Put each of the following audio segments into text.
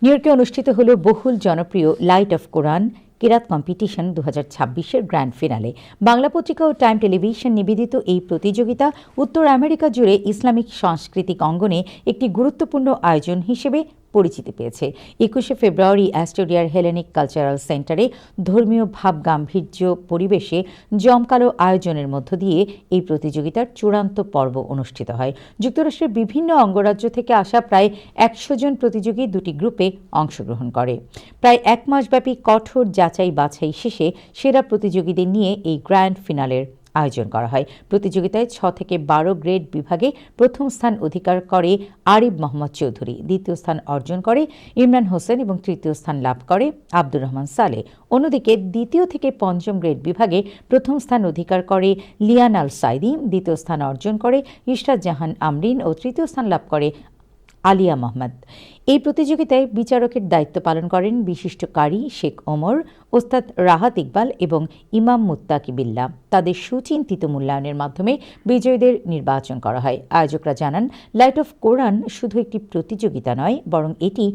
New ইয়র্কে অনুষ্ঠিত হল বহুল জনপ্রিয় লাইট অফ কোরআন কিরাত কম্পিটিশন 2026-এর গ্র্যান্ড ফিনালে। বাংলা পত্রিকা ও টাইম টেলিভিশন নিবেদিত এই প্রতিযোগিতা উত্তর আমেরিকা জুড়ে ইসলামিক সাংস্কৃতিক অঙ্গনে একটি গুরুত্বপূর্ণ আয়োজন হিসেবে পরিচিতি পেয়েছে। 21শে ফেব্রুয়ারি অ্যাস্টোরিয়ার হেলেনিক কালচারাল সেন্টারে ধর্মীয় ভাবগাম্ভীর্য পরিবেশে জমকালো আয়োজনের মধ্য দিয়ে এই প্রতিযোগিতার চূড়ান্ত পর্ব অনুষ্ঠিত হয়। যুক্তরাষ্ট্রের বিভিন্ন অঙ্গরাজ্য থেকে আসা প্রায় 100 জন প্রতিযোগী দুটি গ্রুপে অংশগ্রহণ করে। প্রায় এক মাসব্যাপী কঠোর যাচাই বাছাই শেষে সেরা প্রতিযোগীদের নিয়ে এই গ্র্যান্ড ফিনালের আয়োজন করা হয়। প্রতিযোগিতায় 6 থেকে 12 গ্রেড বিভাগে প্রথম স্থান অধিকার করে আরিফ মোহাম্মদ চৌধুরী, দ্বিতীয় স্থান অর্জন করে ইমরান হোসেন এবং তৃতীয় স্থান লাভ করে আব্দুর রহমান সালেহ। অন্যদিকে দ্বিতীয় থেকে পঞ্চম গ্রেড বিভাগে প্রথম স্থান অধিকার করে লিয়ান আল সাইদি, দ্বিতীয় স্থান অর্জন করে ইশরাত জাহান আমরিন ও তৃতীয় স্থান লাভ করে আলিয়া মোহাম্মদ। এই প্রতিযোগিতায় বিচারকের দায়িত্ব পালন করেন বিশিষ্ট কারি শেখ ওমর, ওস্তাদ রাহাত ইকবাল এবং ইমাম মুত্তাকি বিল্লাহ। তাদের সুচিন্তিত মূল্যায়নের মাধ্যমে বিজয়ীদের নির্বাচন করা হয়। আয়োজকরা জানান, লাইট অফ কোরআন শুধু একটি প্রতিযোগিতা নয়, বরং এটি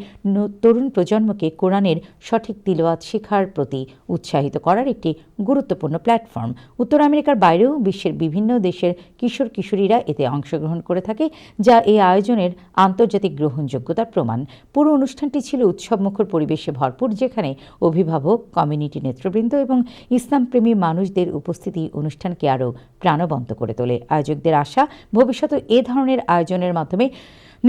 তরুণ প্রজন্মকে কোরআনের সঠিক তিলাওয়াত শেখার প্রতি উৎসাহিত করার একটি গুরুত্বপূর্ণ প্ল্যাটফর্ম। উত্তর আমেরিকার বাইরেও বিশ্বের বিভিন্ন দেশের কিশোর কিশোরীরা এতে অংশগ্রহণ করে থাকে, যা এই আয়োজনের আন্তর্জাতিক গ্রহণযোগ্যতার প্রমাণ। পুরো অনুষ্ঠানটি ছিল উৎসবমুখর পরিবেশে ভরপুর, যেখানে অভিভাবক, কমিউনিটি নেতৃবৃন্দ এবং ইসলামপ্রেমী মানুষদের উপস্থিতি অনুষ্ঠানকে আরও প্রাণবন্ত করে তোলে। আয়োজকদের আশা, ভবিষ্যতে এ ধরনের আয়োজনের মাধ্যমে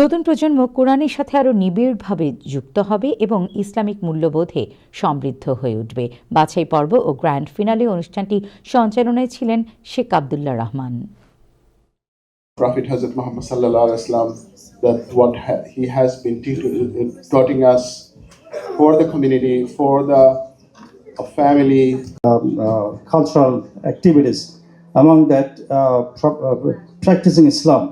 নতুন প্রজন্ম কোরআনের সাথে আরও নিবিড়ভাবে যুক্ত হবে এবং ইসলামিক মূল্যবোধে সমৃদ্ধ হয়ে উঠবে। বাছাই পর্ব ও গ্র্যান্ড ফিনালে অনুষ্ঠানটি সঞ্চালনায় ছিলেন Sheikh Abdullah Rahman. Prophet Hazrat Muhammad sallallahu alaihi wasallam, that what he has been teaching us for the community, for the family, cultural activities. Among that, practicing Islam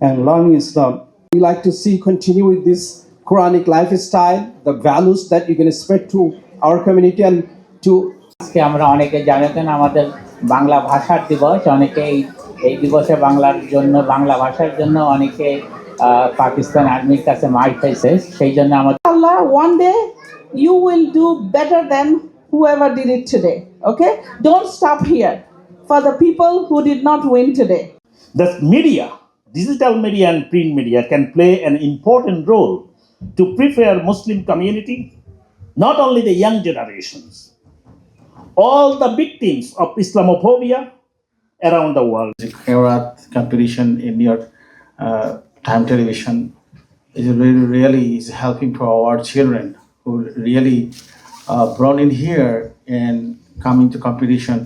and learning Islam. We like to see continue with this Quranic lifestyle, the values that you can expect to our community and to. আজকে আমরা অনেকে জানেন আমাদের বাংলা ভাষার দিবস, অনেকে এই দিবসে বাংলা ভাষার জন্য অনেকে পাকিস্তান আর্মির কাছে মার খাইছে। সেই জন্য আমাদের Allah, one day you will do better than whoever did it today. Okay, don't stop here for the people who did not win today. The media, digital media and print media, can play an important role to prepare Muslim community, not only the young generations, all the victims of Islamophobia around the world. Kirat competition in New York Time Television is really is helping for our children who really brought in here and coming to competition.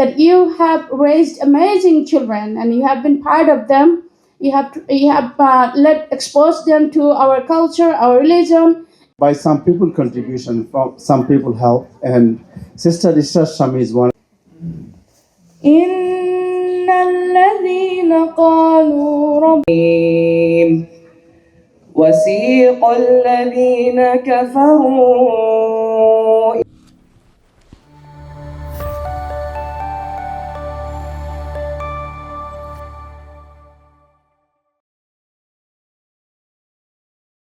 That you have raised amazing children and you have been part of them. You have exposed them to our culture, our religion. By some people contribution, from some people help, and Sister Isra Shami is one. الذين قالوا وسيق الذين كفروا